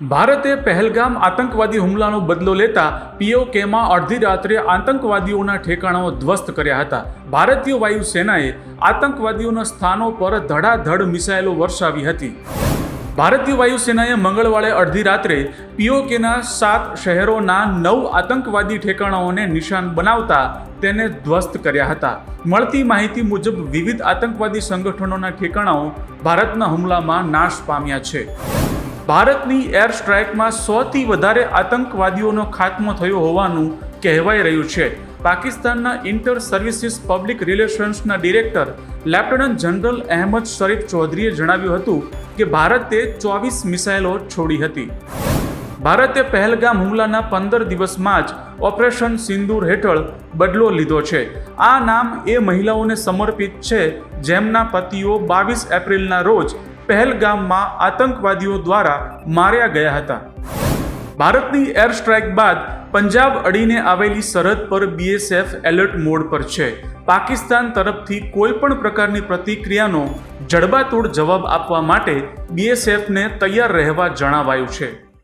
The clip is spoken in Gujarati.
ભારતે પહેલગામ આતંકવાદી હુમલાનો બદલો લેતા પીઓકેમાં અડધી રાત્રે આતંકવાદીઓના ઠેકાણાઓ ધ્વસ્ત કર્યા હતા. ભારતીય વાયુસેનાએ આતંકવાદીઓના સ્થાનો પર ધડાધડ મિસાઇલો વર્ષાવી હતી. ભારતીય વાયુસેનાએ મંગળવારે અડધી રાત્રે પીઓકેના 7 શહેરોના 9 આતંકવાદી ઠેકાણાઓને નિશાન બનાવતા તેને ધ્વસ્ત કર્યા હતા. મળતી માહિતી મુજબ વિવિધ આતંકવાદી સંગઠનોના ઠેકાણાઓ ભારતના હુમલામાં નાશ પામ્યા છે. ભારતની એર સ્ટ્રાઇકમાં 100થી વધારે આતંકવાદીઓનો ખાત્મો થયો હોવાનું કહેવાઈ રહ્યું છે. પાકિસ્તાનના ઇન્ટર સર્વિસીસ પબ્લિક રિલેશન્સના director lieutenant general Ahmed Sharif ચૌધરીએ જણાવ્યું હતું કે ભારતે 24 મિસાઇલો છોડી હતી. ભારતે પહેલગામ હુમલાના 15 દિવસમાં જ ઓપરેશન સિંદૂર હેઠળ બદલો લીધો છે. આ નામ એ મહિલાઓને સમર્પિત છે જેમના પતિઓ 22 એપ્રિલના રોજ પહેલગામમાં આતંકવાદીઓ દ્વારા માર્યા ગયા હતા. ભારતની એર સ્ટ્રાઇક બાદ પંજાબ અડીને આવેલી સરહદ પર બીએસએફ એલર્ટ મોડ પર છે. પાકિસ્તાન તરફથી કોઈ પણ પ્રકારની પ્રતિક્રિયાનો જડબાતોડ જવાબ આપવા માટે બીએસએફને તૈયાર રહેવા જણાવાયું છે.